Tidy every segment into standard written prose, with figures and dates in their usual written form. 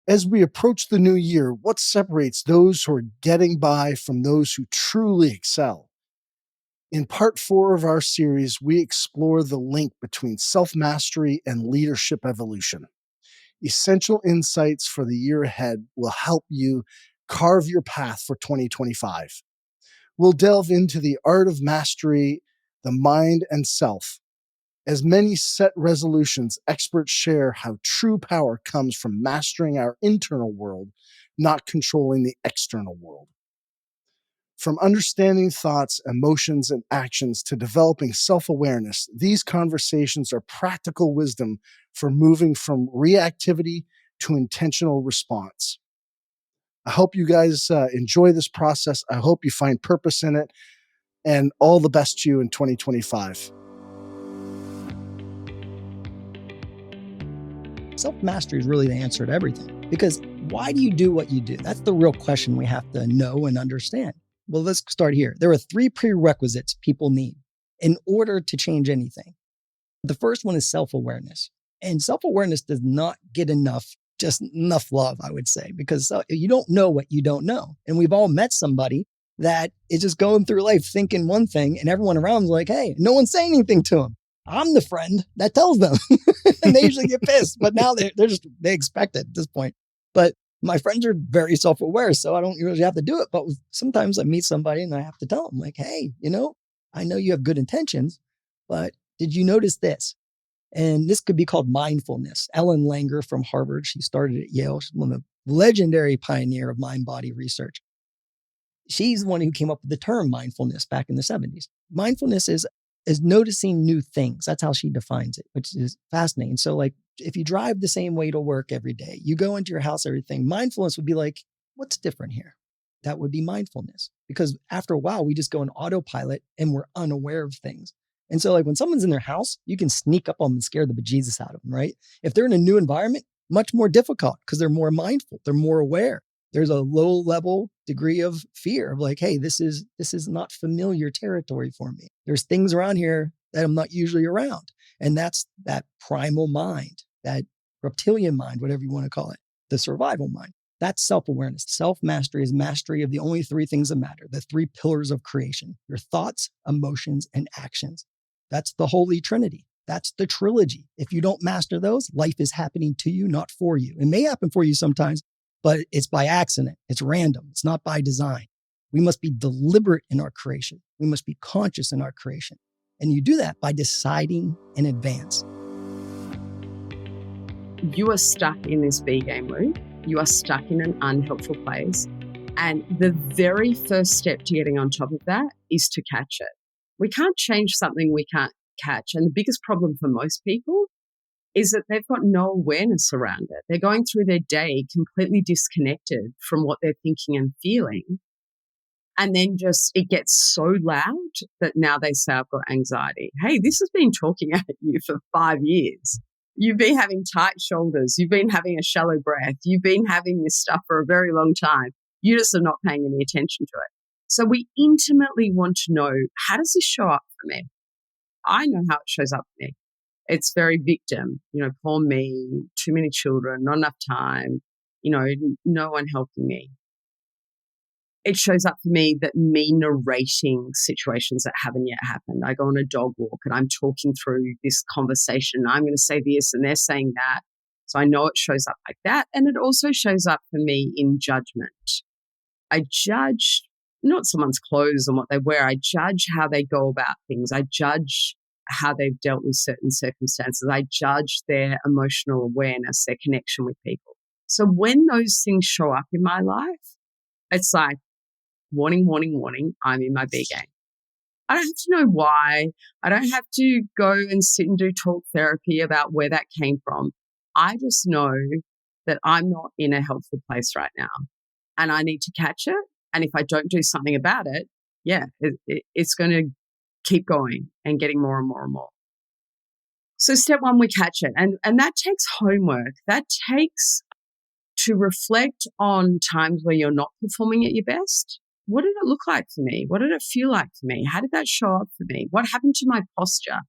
As we approach the new year, what separates those who are getting by from those who truly excel? In part 4 of our series, we explore the link between self mastery and leadership evolution. Essential insights for the year ahead will help you carve your path for 2025. We'll delve into the art of mastery, the mind, and self. As many set resolutions, experts share how true power comes from mastering our internal world, not controlling the external world. From understanding thoughts, emotions, and actions to developing self awareness, these conversations are practical wisdom for moving from reactivity to intentional response. I hope you guys enjoy this process. I hope you find purpose in it, and all the best to you in 2025. Self-mastery is really the answer to everything. Because why do you do what you do? That's the real question we have to know and understand. Well, let's start here. There are 3 prerequisites people need in order to change anything. The first one is self-awareness. And self-awareness does not get enough love, I would say, because you don't know what you don't know. And we've all met somebody that is just going through life thinking one thing and everyone around is like, hey, no one's saying anything to them. I'm the friend that tells them and they usually get pissed, but now they expect it at this point. But my friends are very self-aware, so I don't usually have to do it. But sometimes I meet somebody and I have to tell them like, hey, I know you have good intentions, but did you notice this? And this could be called mindfulness. Ellen Langer from Harvard, she started at Yale. She's one of the legendary pioneer of mind-body research. She's the one who came up with the term mindfulness back in the 70s. Mindfulness is noticing new things. That's how she defines it, which is fascinating. So like if you drive the same way to work every day, you go into your house, everything, mindfulness would be like, what's different here? That would be mindfulness. Because after a while, we just go in autopilot and we're unaware of things. And so like when someone's in their house, you can sneak up on them and scare the bejesus out of them, right? If they're in a new environment, much more difficult because they're more mindful, they're more aware. There's a low level degree of fear of like, hey, this is not familiar territory for me. There's things around here that I'm not usually around. And that's that primal mind, that reptilian mind, whatever you want to call it, the survival mind. That's self-awareness. Self-mastery is mastery of the only 3 things that matter, the 3 pillars of creation, your thoughts, emotions, and actions. That's the Holy Trinity. That's the trilogy. If you don't master those, life is happening to you, not for you. It may happen for you sometimes, but it's by accident. It's random. It's not by design. We must be deliberate in our creation. We must be conscious in our creation. And you do that by deciding in advance. You are stuck in this B game loop. You are stuck in an unhelpful place. And the very first step to getting on top of that is to catch it. We can't change something we can't catch. And the biggest problem for most people is that they've got no awareness around it. They're going through their day completely disconnected from what they're thinking and feeling. And then just it gets so loud that now they say, I've got anxiety. Hey, this has been talking at you for 5 years. You've been having tight shoulders. You've been having a shallow breath. You've been having this stuff for a very long time. You just are not paying any attention to it. So we intimately want to know, how does this show up for me? I know how it shows up for me. It's very victim, poor me, too many children, not enough time, no one helping me. It shows up for me that me narrating situations that haven't yet happened. I go on a dog walk and I'm talking through this conversation. I'm going to say this and they're saying that. So I know it shows up like that. And it also shows up for me in judgment. I judge not someone's clothes and what they wear. I judge how they go about things. I judge how they've dealt with certain circumstances. I judge their emotional awareness, their connection with people. So when those things show up in my life, it's like, warning, warning, warning, I'm in my B game. I don't have to know why. I don't have to go and sit and do talk therapy about where that came from. I just know that I'm not in a helpful place right now and I need to catch it. And if I don't do something about it, it's going to keep going and getting more and more and more. So step 1, we catch it. And that takes homework. That takes to reflect on times where you're not performing at your best. What did it look like for me? What did it feel like for me? How did that show up for me? What happened to my posture?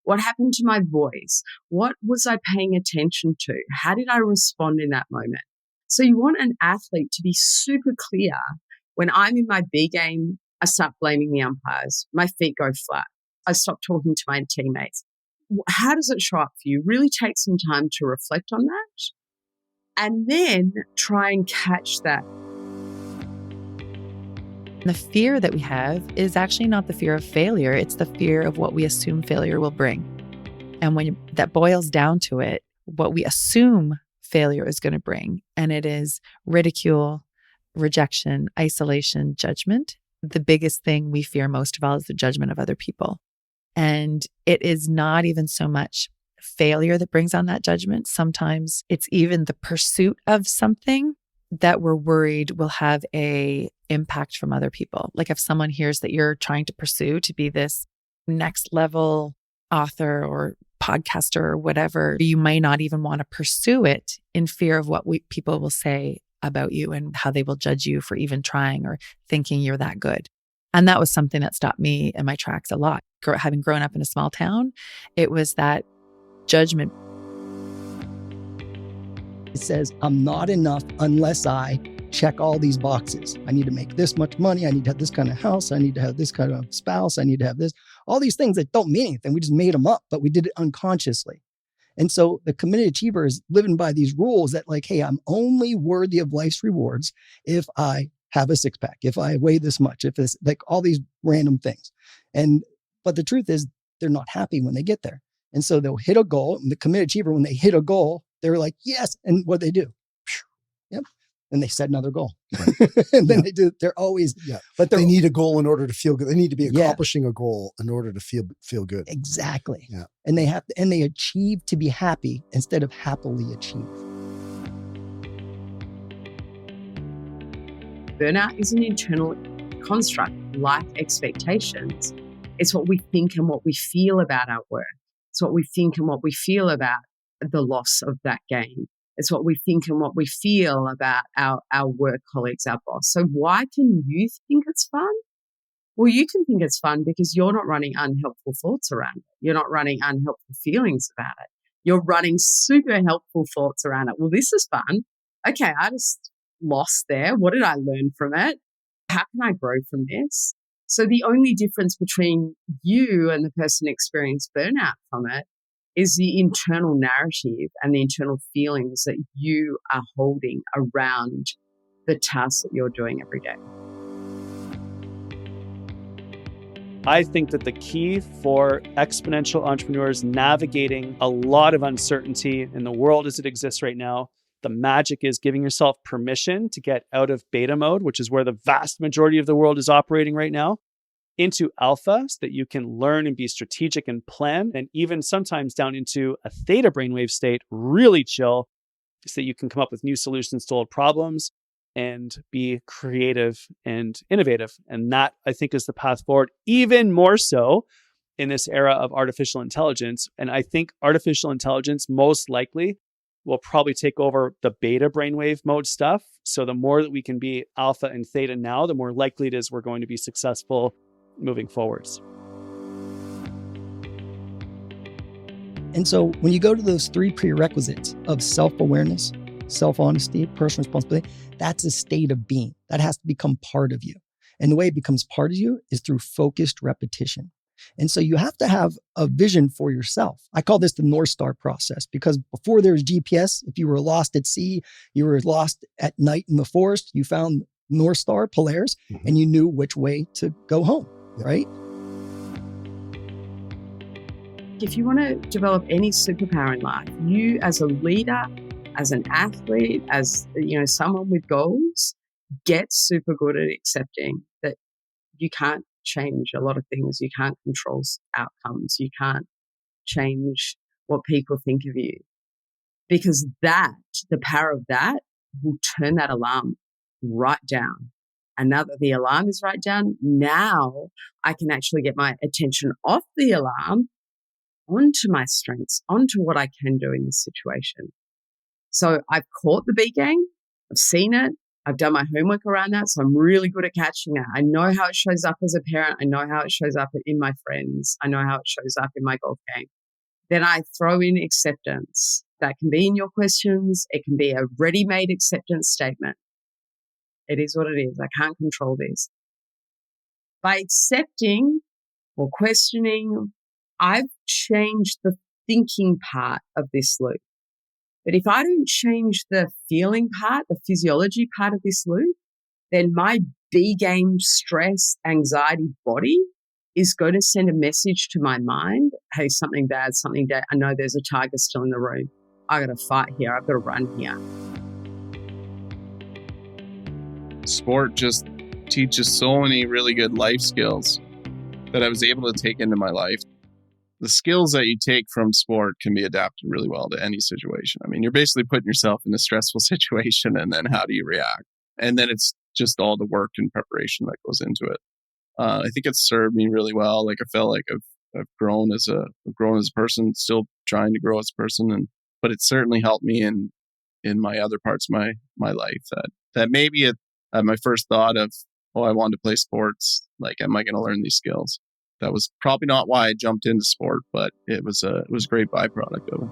What happened to my voice? What was I paying attention to? How did I respond in that moment? So you want an athlete to be super clear. When I'm in my B game, I start blaming the umpires. My feet go flat. I stop talking to my teammates. How does it show up for you? Really take some time to reflect on that and then try and catch that. The fear that we have is actually not the fear of failure. It's the fear of what we assume failure will bring. And when that boils down to it, what we assume failure is going to bring, and it is ridicule, rejection, isolation, judgment. The biggest thing we fear most of all is the judgment of other people. And it is not even so much failure that brings on that judgment. Sometimes it's even the pursuit of something that we're worried will have a impact from other people. Like if someone hears that you're trying to pursue to be this next level author or podcaster or whatever, you may not even want to pursue it in fear of what people will say about you and how they will judge you for even trying or thinking you're that good. And that was something that stopped me in my tracks a lot. Having grown up in a small town, it was that judgment. It says, I'm not enough unless I check all these boxes. I need to make this much money. I need to have this kind of house. I need to have this kind of spouse. I need to have this. All these things that don't mean anything. We just made them up, but we did it unconsciously. And so the committed achiever is living by these rules that like, hey, I'm only worthy of life's rewards if I have a six pack, if I weigh this much, if it's like all these random things. But the truth is they're not happy when they get there. And so they'll hit a goal. And the committed achiever, when they hit a goal, they're like, yes. And what they do? Yep. And they set another goal. Right. And then they're always, but they need a goal in order to feel good. They need to be accomplishing a goal in order to feel good. Exactly. Yeah. And they achieve to be happy instead of happily achieve. Burnout is an internal construct, like expectations. It's what we think and what we feel about our work. It's what we think and what we feel about the loss of that game. It's what we think and what we feel about our work colleagues, our boss. So why can you think it's fun? Well, you can think it's fun because you're not running unhelpful thoughts around it. You're not running unhelpful feelings about it. You're running super helpful thoughts around it. Well, this is fun. Okay, I just lost there. What did I learn from it? How can I grow from this? So the only difference between you and the person experiencing burnout from it is the internal narrative and the internal feelings that you are holding around the tasks that you're doing every day. I think that the key for exponential entrepreneurs navigating a lot of uncertainty in the world as it exists right now, the magic is giving yourself permission to get out of beta mode, which is where the vast majority of the world is operating right now, into alpha so that you can learn and be strategic and plan, and even sometimes down into a theta brainwave state, really chill, so that you can come up with new solutions to old problems and be creative and innovative. And that, I think, is the path forward, even more so in this era of artificial intelligence. And I think artificial intelligence most likely will probably take over the beta brainwave mode stuff. So the more that we can be alpha and theta now, the more likely it is we're going to be successful moving forwards. And so when you go to those three prerequisites of self-awareness, self-honesty, personal responsibility, that's a state of being. That has to become part of you. And the way it becomes part of you is through focused repetition. And so you have to have a vision for yourself. I call this the North Star process because before there was GPS, if you were lost at sea, you were lost at night in the forest, you found North Star, Polaris, and you knew which way to go home, right? If you want to develop any superpower in life, you as a leader, as an athlete, as someone with goals, get super good at accepting that you can't change a lot of things. You can't control outcomes. You can't change what people think of you. Because the power of that will turn that alarm right down. And now that the alarm is right down, now I can actually get my attention off the alarm onto my strengths, onto what I can do in this situation. So I've caught the B game. I've seen it. I've done my homework around that. So I'm really good at catching that. I know how it shows up as a parent. I know how it shows up in my friends. I know how it shows up in my golf game. Then I throw in acceptance. That can be in your questions. It can be a ready-made acceptance statement. It is what it is. I can't control this. By accepting or questioning, I've changed the thinking part of this loop. But if I don't change the feeling part, the physiology part of this loop, then my B game stress, anxiety body is going to send a message to my mind. Hey, something bad, something bad. I know there's a tiger still in the room. I got to fight here. I've got to run here. Sport just teaches so many really good life skills that I was able to take into my life. The skills that you take from sport can be adapted really well to any situation. I mean, you're basically putting yourself in a stressful situation, and then how do you react? And then it's just all the work and preparation that goes into it. I think it's served me really well. Like I felt like I've grown as a person, still trying to grow as a person, but it certainly helped me in my other parts of my life. That maybe at my first thought of, oh, I wanted to play sports. Like, am I going to learn these skills? That was probably not why I jumped into sport, but it was a great byproduct of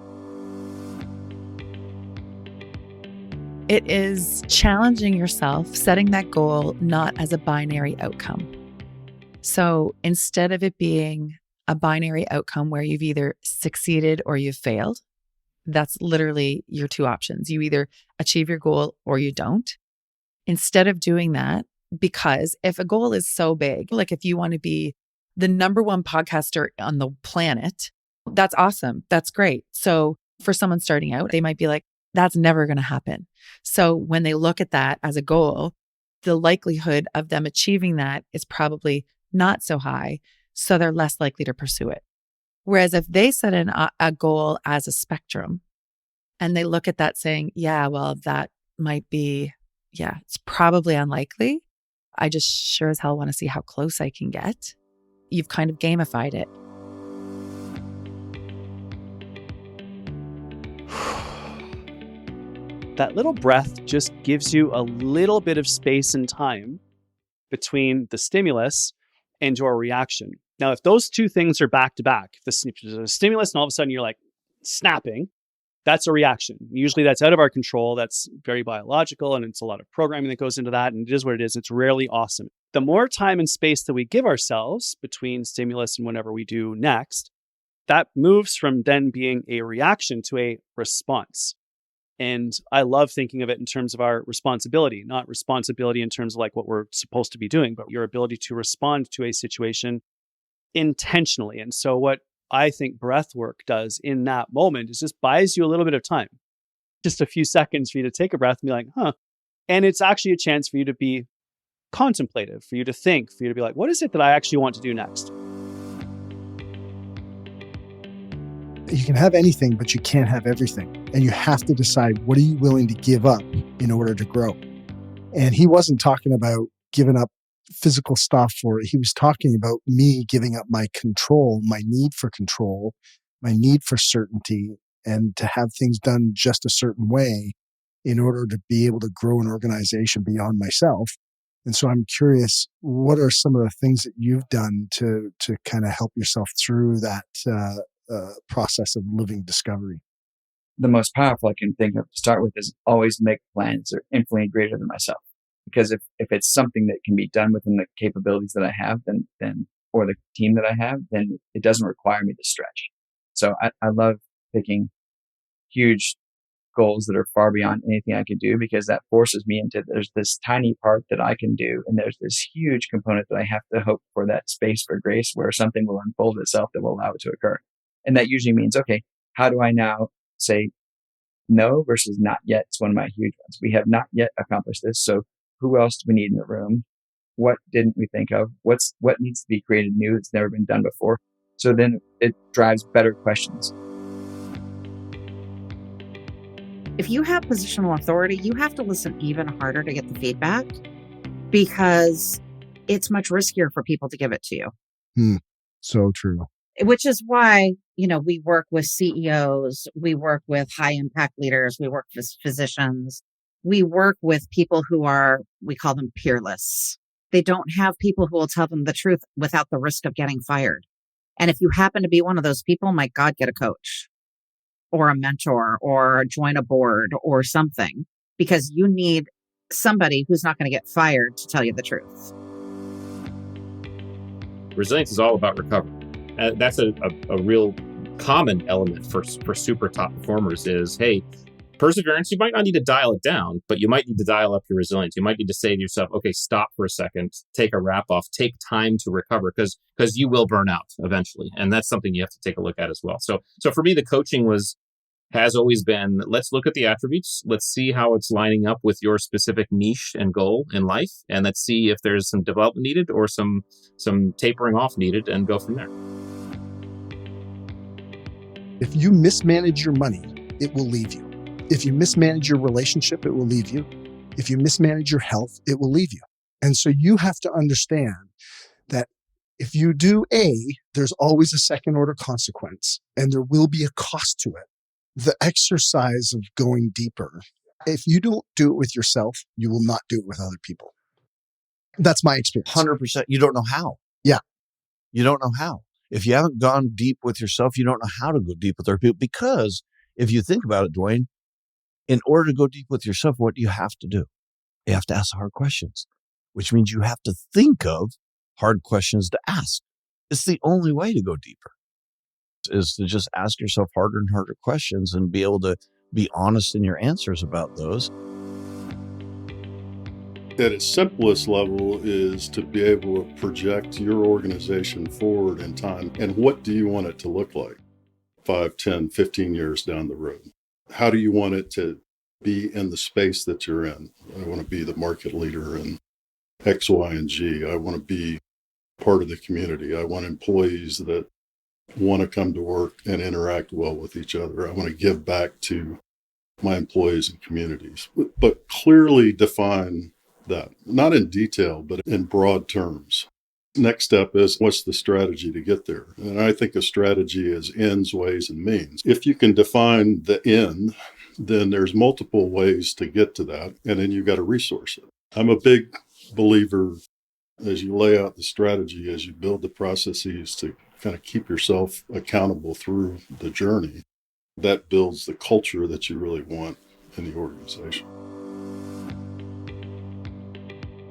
it. It is challenging yourself, setting that goal not as a binary outcome. So instead of it being a binary outcome where you've either succeeded or you've failed, that's literally your two options. You either achieve your goal or you don't. Instead of doing that, because if a goal is so big, like if you want to be the number one podcaster on the planet, that's awesome. That's great. So for someone starting out, they might be like, that's never going to happen. So when they look at that as a goal, the likelihood of them achieving that is probably not so high. So they're less likely to pursue it. Whereas if they set a goal as a spectrum and they look at that saying, yeah, well, that might be, it's probably unlikely. I just sure as hell want to see how close I can get. You've kind of gamified it. That little breath just gives you a little bit of space and time between the stimulus and your reaction. Now, if those two things are back to back, if there's a stimulus and all of a sudden you're like snapping, that's a reaction. Usually that's out of our control. That's very biological, and it's a lot of programming that goes into that. And it is what it is. It's rarely awesome. The more time and space that we give ourselves between stimulus and whatever we do next, that moves from then being a reaction to a response. And I love thinking of it in terms of our responsibility, not responsibility in terms of like what we're supposed to be doing, but your ability to respond to a situation intentionally. And so what I think breath work does in that moment is just buys you a little bit of time, just a few seconds for you to take a breath and be like, huh. And it's actually a chance for you to be contemplative, for you to think, for you to be like, what is it that I actually want to do next? You can have anything, but you can't have everything. And you have to decide, what are you willing to give up in order to grow? And he wasn't talking about giving up physical stuff, or he was talking about me giving up my control, my need for control, my need for certainty, and to have things done just a certain way in order to be able to grow an organization beyond myself. And so I'm curious, what are some of the things that you've done to kind of help yourself through that process of living discovery? The most powerful I can think of to start with is always make plans that are infinitely greater than myself. Because if it's something that can be done within the capabilities that I have, then or the team that I have, then it doesn't require me to stretch. So I love picking huge goals that are far beyond anything I could do, because that forces me into, there's this tiny part that I can do, and there's this huge component that I have to hope for that space for grace where something will unfold itself that will allow it to occur. And that usually means, okay, how do I now say no versus not yet? It's one of my huge ones. We have not yet accomplished this. So who else do we need in the room? What didn't we think of? What needs to be created new that's never been done before? So then it drives better questions. If you have positional authority, you have to listen even harder to get the feedback, because it's much riskier for people to give it to you. So true. Which is why, we work with CEOs, we work with high impact leaders, we work with physicians, we work with people who are, we call them peerless. They don't have people who will tell them the truth without the risk of getting fired. And if you happen to be one of those people, my God, get a coach. or a mentor or join a board or something, because you need somebody who's not going to get fired to tell you the truth. Resilience is all about recovery. That's a real common element for super top performers is, hey, perseverance, you might not need to dial it down, but you might need to dial up your resilience. You might need to say to yourself, okay, stop for a second, take a wrap off, take time to recover, because you will burn out eventually. And that's something you have to take a look at as well. So for me, the coaching has always been, let's look at the attributes. Let's see how it's lining up with your specific niche and goal in life. And let's see if there's some development needed or some tapering off needed, and go from there. If you mismanage your money, it will leave you. If you mismanage your relationship, it will leave you. If you mismanage your health, it will leave you. And so you have to understand that if you do A, there's always a second order consequence, and there will be a cost to it. The exercise of going deeper, if you don't do it with yourself, you will not do it with other people. That's my experience. 100%. You don't know how. Yeah. You don't know how. If you haven't gone deep with yourself, you don't know how to go deep with other people. Because if you think about it, Dwayne, in order to go deep with yourself, what do you have to do? You have to ask hard questions, which means you have to think of hard questions to ask. It's the only way to go deeper, is to just ask yourself harder and harder questions and be able to be honest in your answers about those. At its simplest level is to be able to project your organization forward in time. And what do you want it to look like 5, 10, 15 years down the road? How do you want it to be in the space that you're in? I want to be the market leader in X, Y, and G. I want to be part of the community. I want employees that want to come to work and interact well with each other. I want to give back to my employees and communities, but clearly define that, not in detail, but in broad terms. Next step is, what's the strategy to get there? And I think a strategy is ends, ways, and means. If you can define the end, then there's multiple ways to get to that, and then you've got to resource it. I'm a big believer, as you lay out the strategy, as you build the processes to kind of keep yourself accountable through the journey, that builds the culture that you really want in the organization.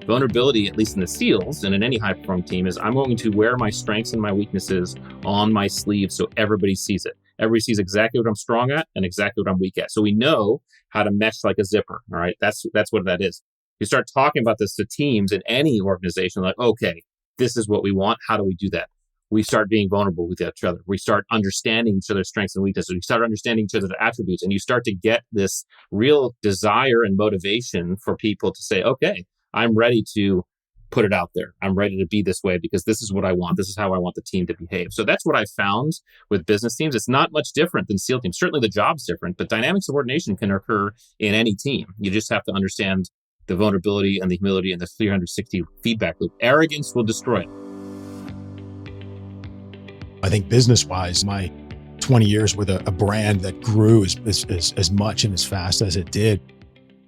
Vulnerability, at least in the SEALs and in any high-performing team, is I'm going to wear my strengths and my weaknesses on my sleeve so everybody sees it. Everybody sees exactly what I'm strong at and exactly what I'm weak at. So we know how to mesh like a zipper, all right? That's what that is. You start talking about this to teams in any organization, like, okay, this is what we want. How do we do that? We start being vulnerable with each other. We start understanding each other's strengths and weaknesses. We start understanding each other's attributes, and you start to get this real desire and motivation for people to say, okay, I'm ready to put it out there. I'm ready to be this way because this is what I want. This is how I want the team to behave. So that's what I found with business teams. It's not much different than SEAL teams. Certainly the job's different, but dynamic subordination can occur in any team. You just have to understand the vulnerability and the humility and the 360 feedback loop. Arrogance will destroy it. I think business-wise, my 20 years with a brand that grew as much and as fast as it did,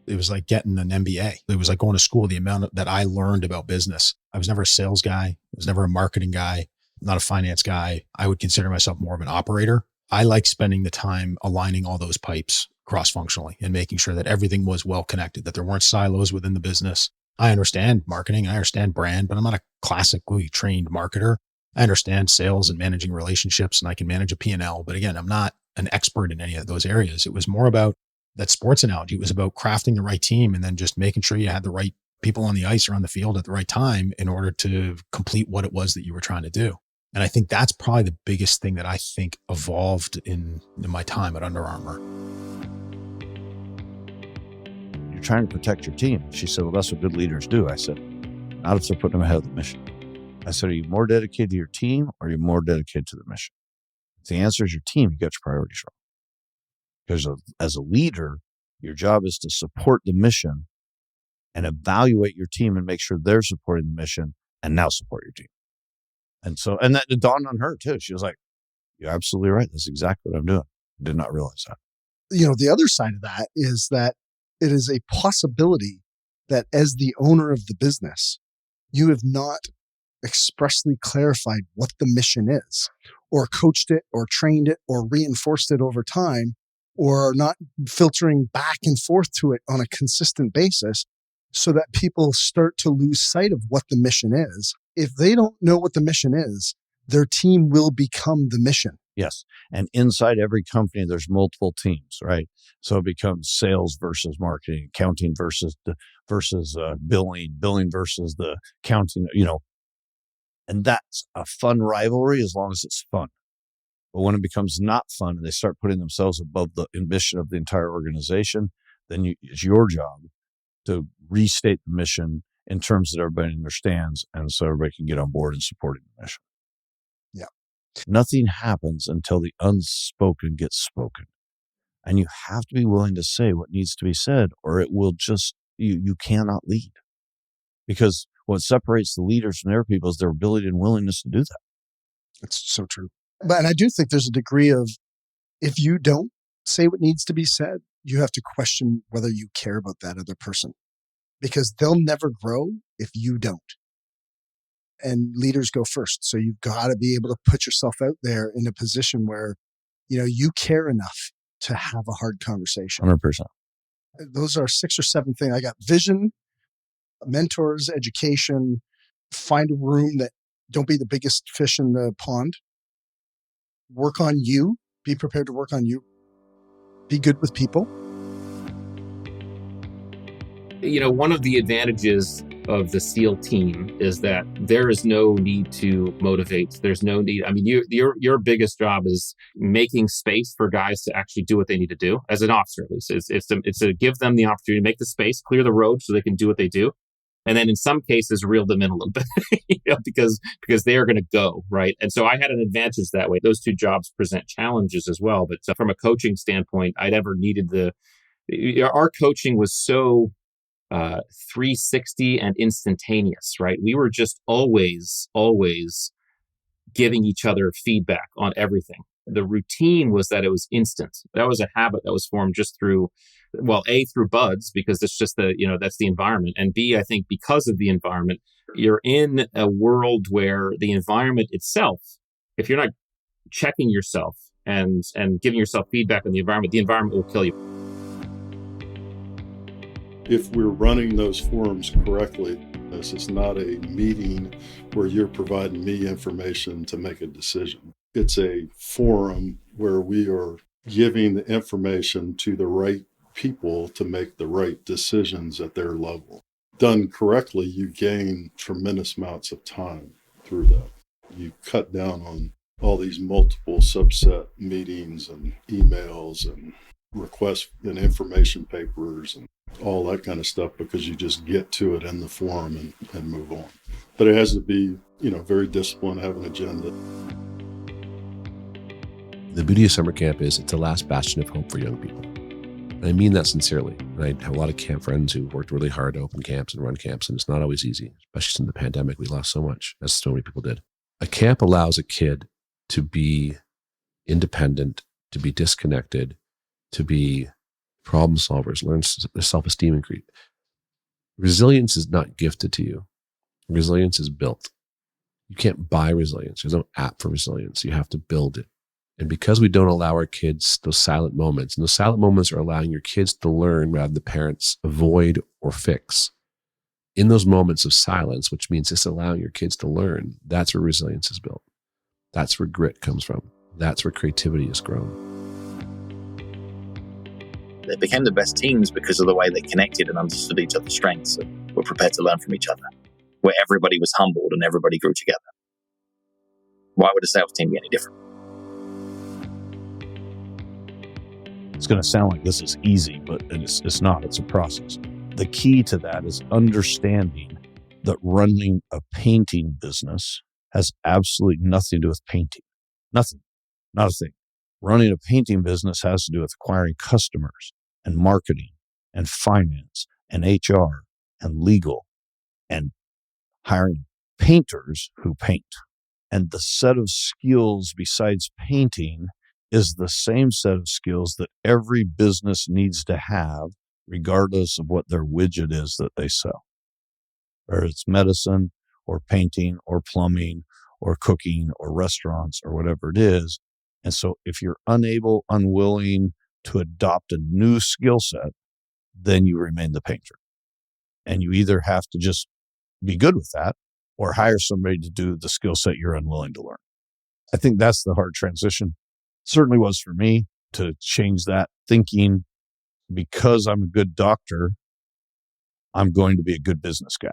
it was like getting an MBA. It was like going to school, the amount that I learned about business. I was never a sales guy. I was never a marketing guy, not a finance guy. I would consider myself more of an operator. I like spending the time aligning all those pipes cross-functionally and making sure that everything was well connected, that there weren't silos within the business. I understand marketing, I understand brand, but I'm not a classically trained marketer. I understand sales and managing relationships, and I can manage a P&L. But again, I'm not an expert in any of those areas. It was more about that sports analogy. It was about crafting the right team and then just making sure you had the right people on the ice or on the field at the right time in order to complete what it was that you were trying to do. And I think that's probably the biggest thing that I think evolved in my time at Under Armour. You're trying to protect your team. She said, well, that's what good leaders do. I said, not if they're putting them ahead of the mission. I said, are you more dedicated to your team or are you more dedicated to the mission? If the answer is your team, you got your priorities wrong. Because as a leader, your job is to support the mission and evaluate your team and make sure they're supporting the mission and now support your team. And that dawned on her too. She was like, you're absolutely right. That's exactly what I'm doing. I did not realize that. You know, the other side of that is that it is a possibility that as the owner of the business, you have not expressly clarified what the mission is, or coached it, or trained it, or reinforced it over time. or are not filtering back and forth to it on a consistent basis, so that people start to lose sight of what the mission is. If they don't know what the mission is, their team will become the mission. Yes. And inside every company, there's multiple teams, right? So it becomes sales versus marketing, accounting versus billing versus the accounting, and that's a fun rivalry as long as it's fun. But when it becomes not fun and they start putting themselves above the ambition of the entire organization, then it's your job to restate the mission in terms that everybody understands, and so everybody can get on board and supporting the mission. Yeah. Nothing happens until the unspoken gets spoken. And you have to be willing to say what needs to be said, or it will just, you cannot lead. Because what separates the leaders from their people is their ability and willingness to do that. It's so true. And I do think there's a degree of, if you don't say what needs to be said, you have to question whether you care about that other person, because they'll never grow if you don't. And leaders go first. So you've got to be able to put yourself out there in a position where, you care enough to have a hard conversation. 100%. Those are 6 or 7 things. I got vision, mentors, education, find a room that don't be the biggest fish in the pond. Work on you. Be prepared to work on you. Be good with people. One of the advantages of the SEAL team is that there is no need to motivate. There's no need. I mean, your biggest job is making space for guys to actually do what they need to do as an officer, at least. It's to give them the opportunity to make the space, clear the road so they can do what they do. And then in some cases, reel them in a little bit, because they are going to go, right? And so I had an advantage that way. Those two jobs present challenges as well. But from a coaching standpoint, I never needed our coaching was so 360 and instantaneous, right? We were just always giving each other feedback on everything. The routine was that it was instant. That was a habit that was formed just through, A, through buds, because it's just that's the environment. And B, I think because of the environment, you're in a world where the environment itself, if you're not checking yourself and giving yourself feedback on the environment will kill you. If we're running those forums correctly, this is not a meeting where you're providing me information to make a decision. It's a forum where we are giving the information to the right people to make the right decisions at their level. Done correctly, you gain tremendous amounts of time through that. You cut down on all these multiple subset meetings and emails and requests and information papers and all that kind of stuff, because you just get to it in the forum and move on. But it has to be, very disciplined, have an agenda. The beauty of summer camp is it's the last bastion of hope for young people. And I mean that sincerely. And I have a lot of camp friends who worked really hard to open camps and run camps, and it's not always easy, especially in the pandemic. We lost so much, as so many people did. A camp allows a kid to be independent, to be disconnected, to be problem solvers, learn their self-esteem and create. Resilience is not gifted to you. Resilience is built. You can't buy resilience. There's no app for resilience. You have to build it. And because we don't allow our kids those silent moments, and those silent moments are allowing your kids to learn rather than the parents avoid or fix. In those moments of silence, which means just allowing your kids to learn, that's where resilience is built. That's where grit comes from. That's where creativity is grown. They became the best teams because of the way they connected and understood each other's strengths and were prepared to learn from each other, where everybody was humbled and everybody grew together. Why would a sales team be any different? It's going to sound like this is easy, but it's not. It's a process. The key to that is understanding that running a painting business has absolutely nothing to do with painting. Nothing. Not a thing. Running a painting business has to do with acquiring customers and marketing and finance and HR and legal and hiring painters who paint. And the set of skills besides painting is the same set of skills that every business needs to have, regardless of what their widget is that they sell. Whether it's medicine or painting or plumbing or cooking or restaurants or whatever it is. And so if you're unable, unwilling, to adopt a new skill set, then you remain the painter. And you either have to just be good with that or hire somebody to do the skill set you're unwilling to learn. I think that's the hard transition. Certainly was for me to change that thinking. Because I'm a good doctor, I'm going to be a good business guy.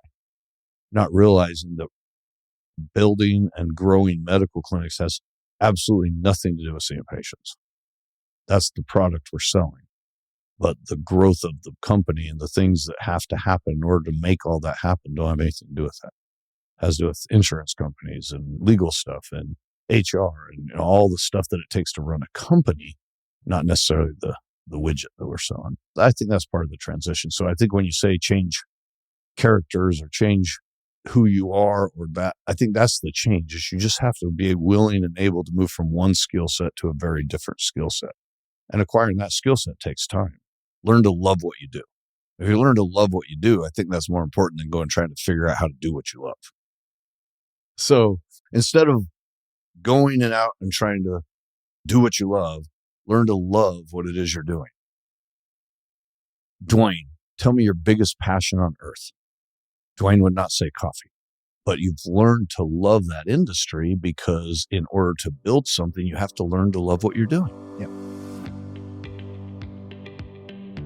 Not realizing that building and growing medical clinics has absolutely nothing to do with seeing patients. That's the product we're selling. But the growth of the company and the things that have to happen in order to make all that happen don't have anything to do with that. It has to do with insurance companies and legal stuff and HR and all the stuff that it takes to run a company, not necessarily the widget that we're selling. I think that's part of the transition. So I think when you say change characters or change who you are or that, I think that's the change is you just have to be willing and able to move from one skill set to a very different skill set. And acquiring that skill set takes time. Learn to love what you do. If you learn to love what you do, I think that's more important than going trying to figure out how to do what you love. So instead of going and out and trying to do what you love, learn to love what it is you're doing. Dwayne, tell me your biggest passion on earth. Dwayne would not say coffee, but you've learned to love that industry because in order to build something, you have to learn to love what you're doing. Yep.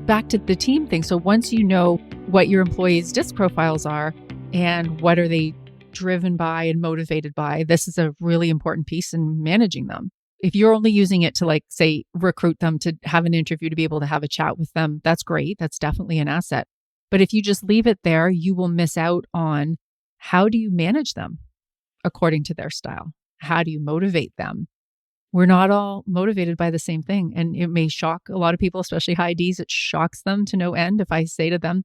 Back to the team thing. So once you know what your employees' disc profiles are and what are they driven by and motivated by, this is a really important piece in managing them. If you're only using it to, like, say, recruit them to have an interview, to be able to have a chat with them, that's great. That's definitely an asset. But if you just leave it there, you will miss out on how do you manage them according to their style? How do you motivate them? We're not all motivated by the same thing. And it may shock a lot of people, especially high Ds. It shocks them to no end if I say to them,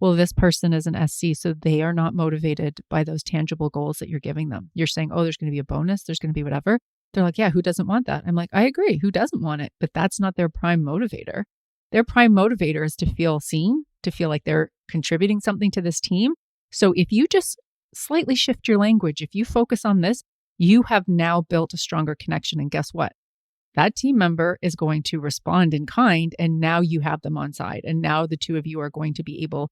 well, this person is an SC, so they are not motivated by those tangible goals that you're giving them. You're saying, oh, there's going to be a bonus, there's going to be whatever. They're like, yeah, who doesn't want that? I'm like, I agree. Who doesn't want it? But that's not their prime motivator. Their prime motivator is to feel seen, to feel like they're contributing something to this team. So if you just slightly shift your language, if you focus on this, you have now built a stronger connection. And guess what? That team member is going to respond in kind. And now you have them on side. And now the two of you are going to be able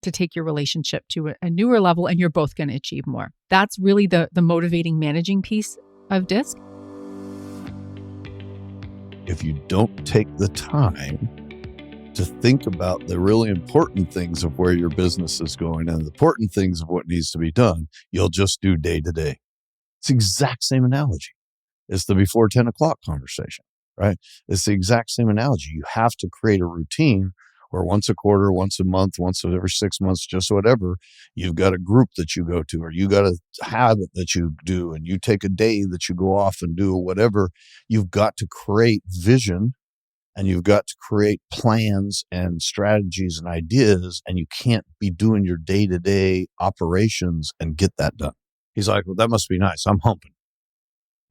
to take your relationship to a newer level, and you're both going to achieve more. That's really the motivating managing piece of DISC. If you don't take the time to think about the really important things of where your business is going and the important things of what needs to be done, you'll just do day to day. It's the exact same analogy. It's the before 10 o'clock conversation, right? It's the exact same analogy. You have to create a routine where once a quarter, once a month, once every 6 months, just whatever, you've got a group that you go to, or you got a habit that you do, and you take a day that you go off and do whatever. You've got to create vision, and you've got to create plans and strategies and ideas, and you can't be doing your day-to-day operations and get that done. He's like, well, that must be nice. I'm humping.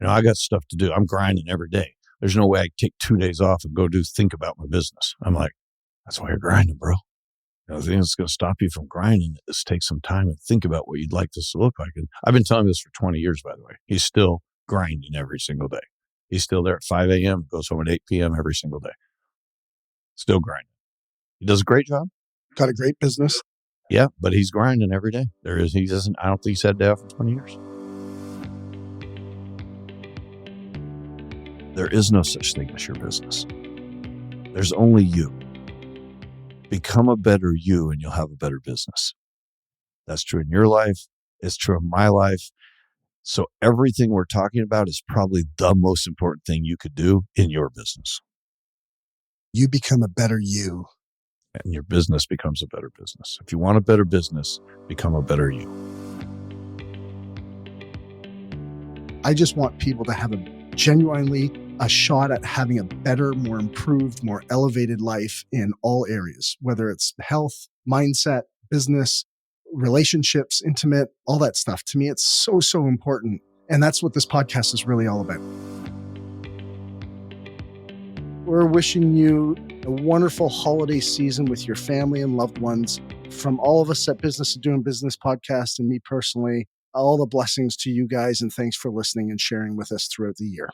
I got stuff to do. I'm grinding every day. There's no way I can take 2 days off and go think about my business. I'm like, that's why you're grinding, bro. The thing that's going to stop you from grinding is take some time and think about what you'd like this to look like. And I've been telling him this for 20 years, by the way. He's still grinding every single day. He's still there at 5 a.m., goes home at 8 p.m. every single day. Still grinding. He does a great job. Got a great business. Yeah, but he's grinding every day. I don't think he's had a day off for 20 years. There is no such thing as your business. There's only you. Become a better you and you'll have a better business. That's true in your life. It's true in my life. So everything we're talking about is probably the most important thing you could do in your business. You become a better you. And your business becomes a better business. If you want a better business, become a better you. I just want people to have genuinely a shot at having a better, more improved, more elevated life in all areas, whether it's health, mindset, business, relationships, intimate, all that stuff. To me, it's so, so important. And that's what this podcast is really all about. We're wishing you a wonderful holiday season with your family and loved ones. From all of us at Business of Doing Business podcast and me personally, all the blessings to you guys, and thanks for listening and sharing with us throughout the year.